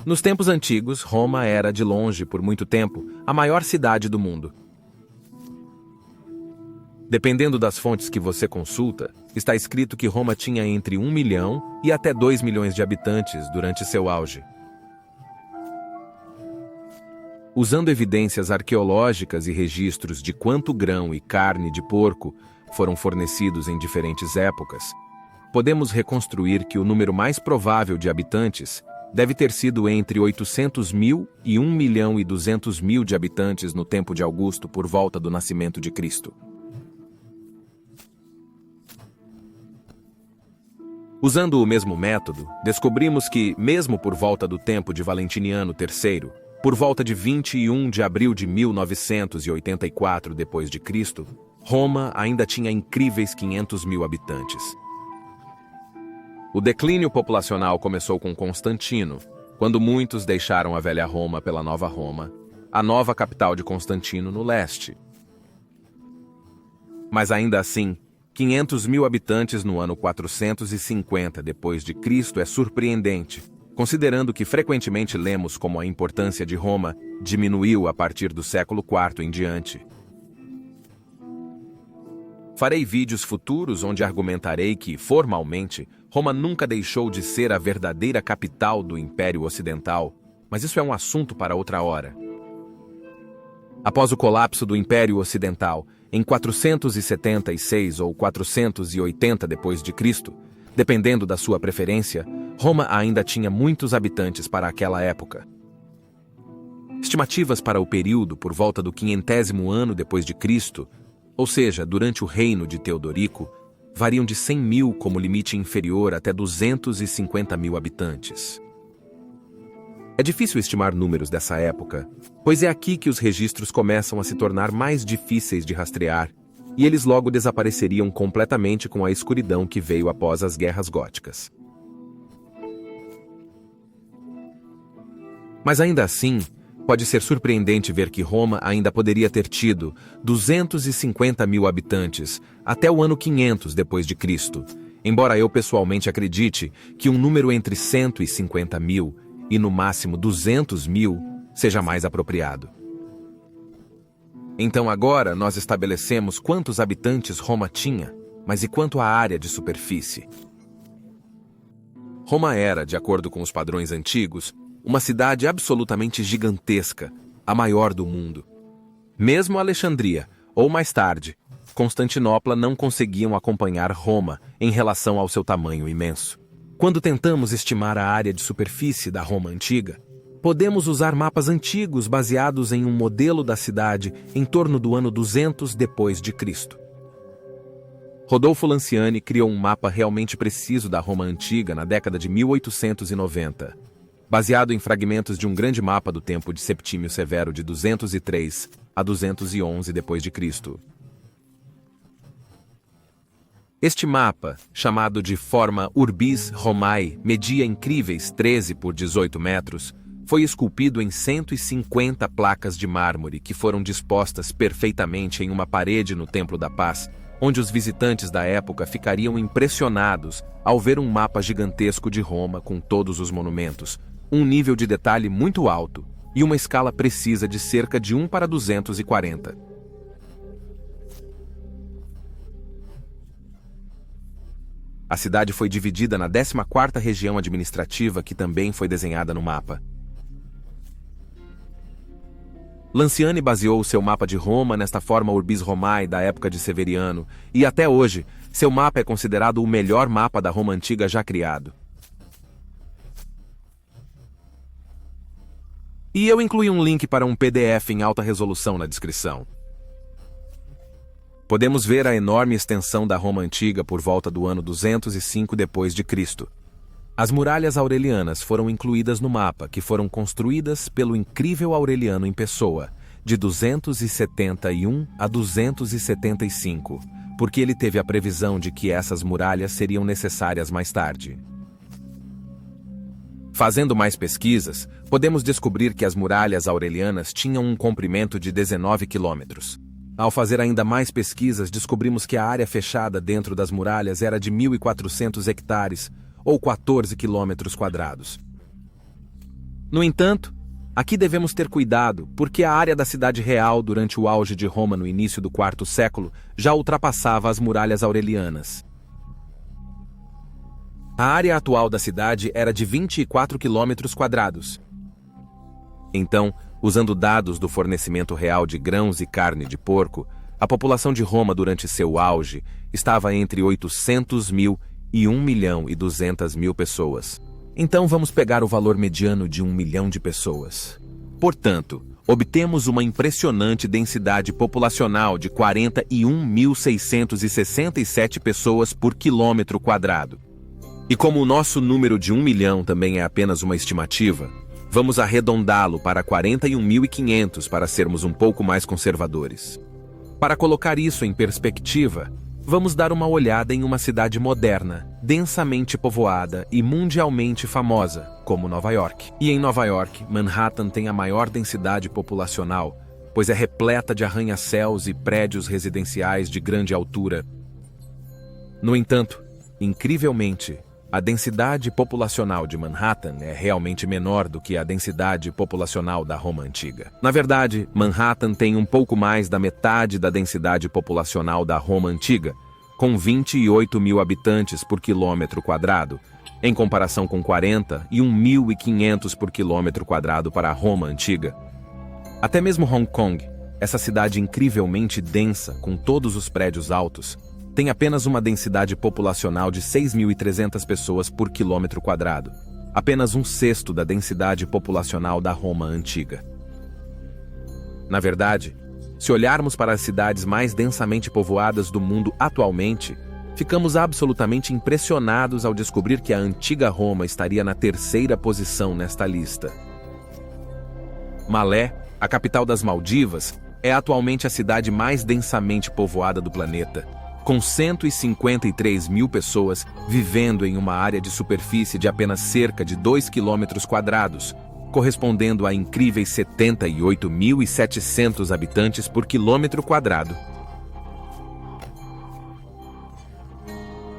Nos tempos antigos, Roma era, de longe, por muito tempo, a maior cidade do mundo. Dependendo das fontes que você consulta, está escrito que Roma tinha entre 1 milhão e até 2 milhões de habitantes durante seu auge. Usando evidências arqueológicas e registros de quanto grão e carne de porco foram fornecidos em diferentes épocas, podemos reconstruir que o número mais provável de habitantes deve ter sido entre 800 mil e 1 milhão e 200 mil de habitantes no tempo de Augusto por volta do nascimento de Cristo. Usando o mesmo método, descobrimos que, mesmo por volta do tempo de Valentiniano III, por volta de 21 de abril de 1984 d.C., Roma ainda tinha incríveis 500 mil habitantes. O declínio populacional começou com Constantino, quando muitos deixaram a velha Roma pela nova Roma, a nova capital de Constantino no leste. Mas ainda assim, 500 mil habitantes no ano 450 d.C. é surpreendente, considerando que frequentemente lemos como a importância de Roma diminuiu a partir do século IV em diante. Farei vídeos futuros onde argumentarei que, formalmente, Roma nunca deixou de ser a verdadeira capital do Império Ocidental, mas isso é um assunto para outra hora. Após o colapso do Império Ocidental, em 476 ou 480 d.C., dependendo da sua preferência, Roma ainda tinha muitos habitantes para aquela época. Estimativas para o período por volta do 500º ano depois de Cristo, ou seja, durante o reino de Teodorico, variam de 100 mil como limite inferior até 250 mil habitantes. É difícil estimar números dessa época, pois é aqui que os registros começam a se tornar mais difíceis de rastrear, e eles logo desapareceriam completamente com a escuridão que veio após as guerras góticas. Mas ainda assim, pode ser surpreendente ver que Roma ainda poderia ter tido 250 mil habitantes até o ano 500 d.C., embora eu pessoalmente acredite que um número entre 150 mil e no máximo 200 mil seja mais apropriado. Então agora nós estabelecemos quantos habitantes Roma tinha, mas e quanto à área de superfície? Roma era, de acordo com os padrões antigos, uma cidade absolutamente gigantesca, a maior do mundo. Mesmo Alexandria, ou mais tarde, Constantinopla não conseguiam acompanhar Roma em relação ao seu tamanho imenso. Quando tentamos estimar a área de superfície da Roma antiga, podemos usar mapas antigos baseados em um modelo da cidade em torno do ano 200 d.C. Rodolfo Lanciani criou um mapa realmente preciso da Roma antiga na década de 1890. Baseado em fragmentos de um grande mapa do tempo de Septímio Severo de 203 a 211 d.C. Este mapa, chamado de forma Urbis Romae, media incríveis 13 por 18 metros, foi esculpido em 150 placas de mármore que foram dispostas perfeitamente em uma parede no Templo da Paz, onde os visitantes da época ficariam impressionados ao ver um mapa gigantesco de Roma com todos os monumentos, um nível de detalhe muito alto e uma escala precisa de cerca de 1 para 240. A cidade foi dividida na 14ª região administrativa, que também foi desenhada no mapa. Lanciani baseou seu mapa de Roma nesta forma Urbis Romae da época de Severiano, e até hoje, seu mapa é considerado o melhor mapa da Roma antiga já criado. E eu incluí um link para um PDF em alta resolução na descrição. Podemos ver a enorme extensão da Roma antiga por volta do ano 205 d.C. As muralhas aurelianas foram incluídas no mapa, que foram construídas pelo incrível Aureliano em pessoa, de 271 a 275, porque ele teve a previsão de que essas muralhas seriam necessárias mais tarde. Fazendo mais pesquisas, podemos descobrir que as muralhas aurelianas tinham um comprimento de 19 quilômetros. Ao fazer ainda mais pesquisas, descobrimos que a área fechada dentro das muralhas era de 1.400 hectares, ou 14 quilômetros quadrados. No entanto, aqui devemos ter cuidado, porque a área da cidade real durante o auge de Roma no início do quarto século já ultrapassava as muralhas aurelianas. A área atual da cidade era de 24 quilômetros quadrados. Então, usando dados do fornecimento real de grãos e carne de porco, a população de Roma durante seu auge estava entre 800 mil e 1.200.000 pessoas. Então vamos pegar o valor mediano de 1 milhão de pessoas. Portanto, obtemos uma impressionante densidade populacional de 41.667 pessoas por quilômetro quadrado. E como o nosso número de 1 milhão também é apenas uma estimativa, vamos arredondá-lo para 41.500 para sermos um pouco mais conservadores. Para colocar isso em perspectiva, vamos dar uma olhada em uma cidade moderna, densamente povoada e mundialmente famosa, como Nova York. E em Nova York, Manhattan tem a maior densidade populacional, pois é repleta de arranha-céus e prédios residenciais de grande altura. No entanto, incrivelmente, a densidade populacional de Manhattan é realmente menor do que a densidade populacional da Roma antiga. Na verdade, Manhattan tem um pouco mais da metade da densidade populacional da Roma antiga, com 28 mil habitantes por quilômetro quadrado, em comparação com 41.500 por quilômetro quadrado para a Roma antiga. Até mesmo Hong Kong, essa cidade incrivelmente densa, com todos os prédios altos, tem apenas uma densidade populacional de 6.300 pessoas por quilômetro quadrado, apenas um sexto da densidade populacional da Roma antiga. Na verdade, se olharmos para as cidades mais densamente povoadas do mundo atualmente, ficamos absolutamente impressionados ao descobrir que a antiga Roma estaria na terceira posição nesta lista. Malé, a capital das Maldivas, é atualmente a cidade mais densamente povoada do planeta, com 153 mil pessoas vivendo em uma área de superfície de apenas cerca de 2 quilômetros quadrados, correspondendo a incríveis 78.700 habitantes por quilômetro quadrado.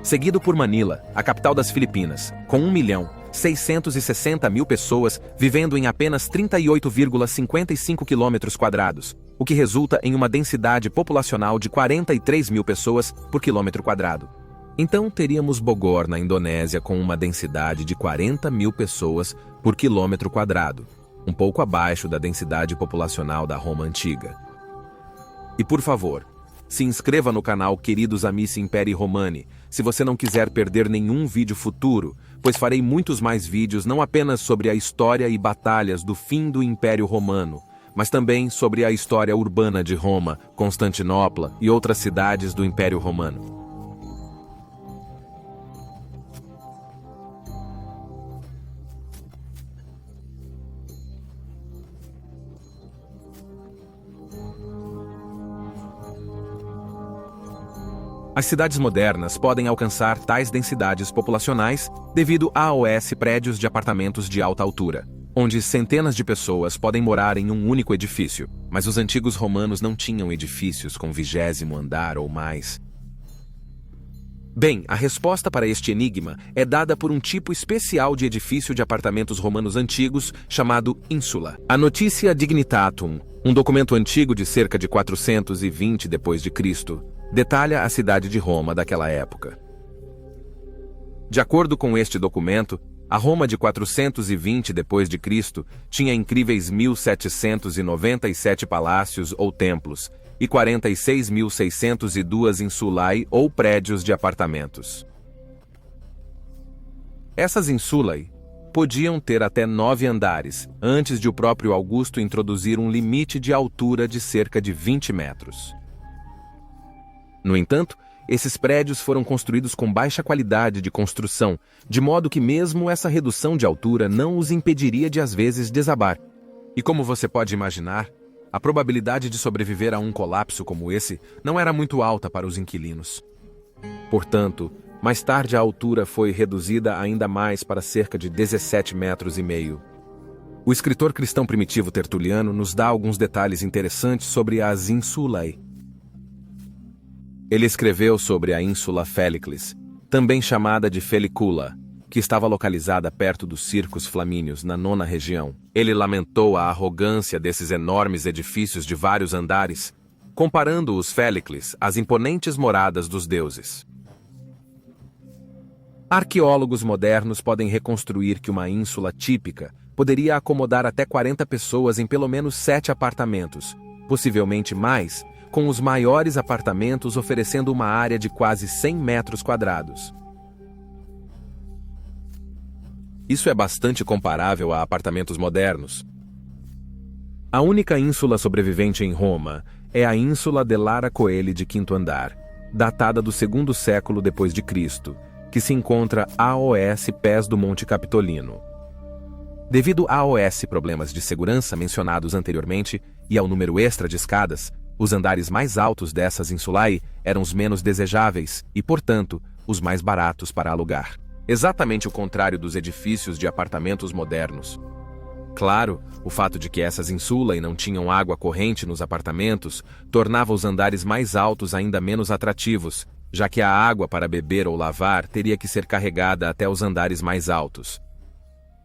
Seguido por Manila, a capital das Filipinas, com 1.660.000 pessoas vivendo em apenas 38,55 quilômetros quadrados, o que resulta em uma densidade populacional de 43 mil pessoas por quilômetro quadrado. Então teríamos Bogor, na Indonésia, com uma densidade de 40 mil pessoas por quilômetro quadrado, um pouco abaixo da densidade populacional da Roma antiga. E por favor, se inscreva no canal Queridos Amici Imperii Romani, se você não quiser perder nenhum vídeo futuro, pois farei muitos mais vídeos não apenas sobre a história e batalhas do fim do Império Romano, mas também sobre a história urbana de Roma, Constantinopla e outras cidades do Império Romano. As cidades modernas podem alcançar tais densidades populacionais devido a AOS prédios de apartamentos de alta altura, onde centenas de pessoas podem morar em um único edifício, mas os antigos romanos não tinham edifícios com 20º andar ou mais. Bem, a resposta para este enigma é dada por um tipo especial de edifício de apartamentos romanos antigos chamado ínsula. A Notitia Dignitatum, um documento antigo de cerca de 420 d.C., detalha a cidade de Roma daquela época. De acordo com este documento, a Roma de 420 d.C. tinha incríveis 1.797 palácios ou templos e 46.602 insulae ou prédios de apartamentos. Essas insulae podiam ter até 9 andares, antes de o próprio Augusto introduzir um limite de altura de cerca de 20 metros. No entanto, esses prédios foram construídos com baixa qualidade de construção, de modo que mesmo essa redução de altura não os impediria de às vezes desabar. E como você pode imaginar, a probabilidade de sobreviver a um colapso como esse não era muito alta para os inquilinos. Portanto, mais tarde a altura foi reduzida ainda mais para cerca de 17,5 metros. O escritor cristão primitivo Tertuliano nos dá alguns detalhes interessantes sobre as insulae. Ele escreveu sobre a ínsula Feliclis, também chamada de Felicula, que estava localizada perto dos circos flamíneos na 9ª região. Ele lamentou a arrogância desses enormes edifícios de vários andares, comparando os Félicles às imponentes moradas dos deuses. Arqueólogos modernos podem reconstruir que uma ínsula típica poderia acomodar até 40 pessoas em pelo menos 7 apartamentos, possivelmente mais, com os maiores apartamentos oferecendo uma área de quase 100 metros quadrados. Isso é bastante comparável a apartamentos modernos. A única ínsula sobrevivente em Roma é a Ínsula de Lara Coeli de 5º andar, datada do 2º século depois de Cristo, que se encontra aos pés do Monte Capitolino. Devido aos problemas de segurança mencionados anteriormente e ao número extra de escadas, os andares mais altos dessas insulae eram os menos desejáveis e, portanto, os mais baratos para alugar. Exatamente o contrário dos edifícios de apartamentos modernos. Claro, o fato de que essas insulae não tinham água corrente nos apartamentos tornava os andares mais altos ainda menos atrativos, já que a água para beber ou lavar teria que ser carregada até os andares mais altos.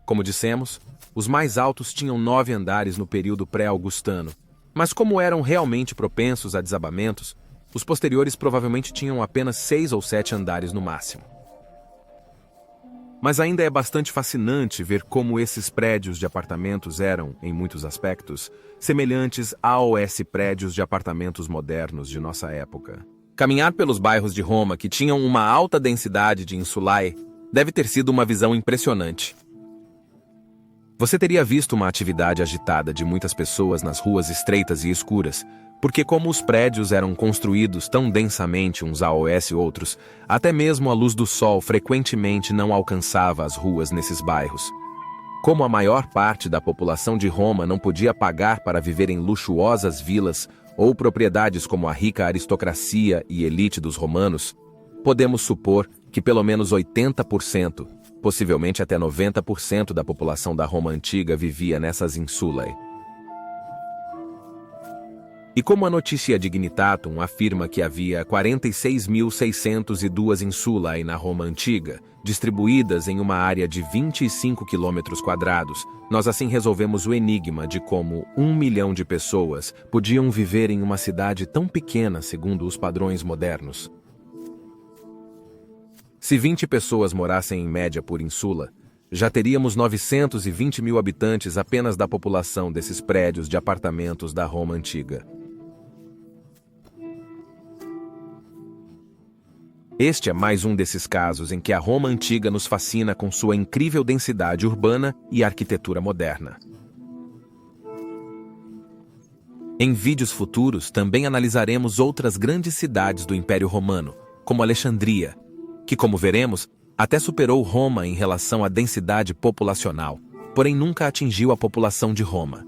Como dissemos, os mais altos tinham 9 andares no período pré-augustano, mas como eram realmente propensos a desabamentos, os posteriores provavelmente tinham apenas 6 ou 7 andares no máximo. Mas ainda é bastante fascinante ver como esses prédios de apartamentos eram, em muitos aspectos, semelhantes aos prédios de apartamentos modernos de nossa época. Caminhar pelos bairros de Roma que tinham uma alta densidade de insulae deve ter sido uma visão impressionante. Você teria visto uma atividade agitada de muitas pessoas nas ruas estreitas e escuras, porque como os prédios eram construídos tão densamente uns aos outros, até mesmo a luz do sol frequentemente não alcançava as ruas nesses bairros. Como a maior parte da população de Roma não podia pagar para viver em luxuosas vilas ou propriedades como a rica aristocracia e elite dos romanos, podemos supor que pelo menos 80%, possivelmente até 90% da população da Roma antiga vivia nessas insulae. E como a Notitia Dignitatum afirma que havia 46.602 insulae na Roma antiga, distribuídas em uma área de 25 km², nós assim resolvemos o enigma de como 1 milhão de pessoas podiam viver em uma cidade tão pequena segundo os padrões modernos. Se 20 pessoas morassem em média por insula, já teríamos 920 mil habitantes apenas da população desses prédios de apartamentos da Roma antiga. Este é mais um desses casos em que a Roma antiga nos fascina com sua incrível densidade urbana e arquitetura moderna. Em vídeos futuros também analisaremos outras grandes cidades do Império Romano, como Alexandria, que, como veremos, até superou Roma em relação à densidade populacional, porém nunca atingiu a população de Roma.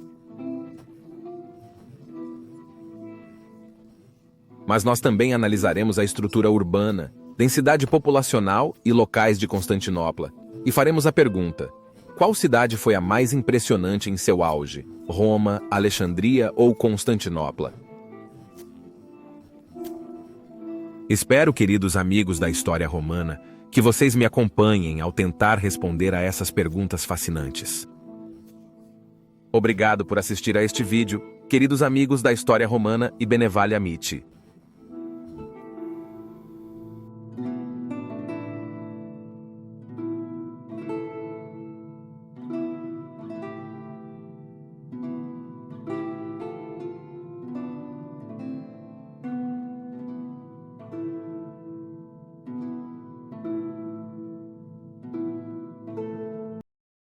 Mas nós também analisaremos a estrutura urbana, densidade populacional e locais de Constantinopla, e faremos a pergunta: qual cidade foi a mais impressionante em seu auge? Roma, Alexandria ou Constantinopla? Espero, queridos amigos da história romana, que vocês me acompanhem ao tentar responder a essas perguntas fascinantes. Obrigado por assistir a este vídeo, queridos amigos da história romana e Benevalia Amici.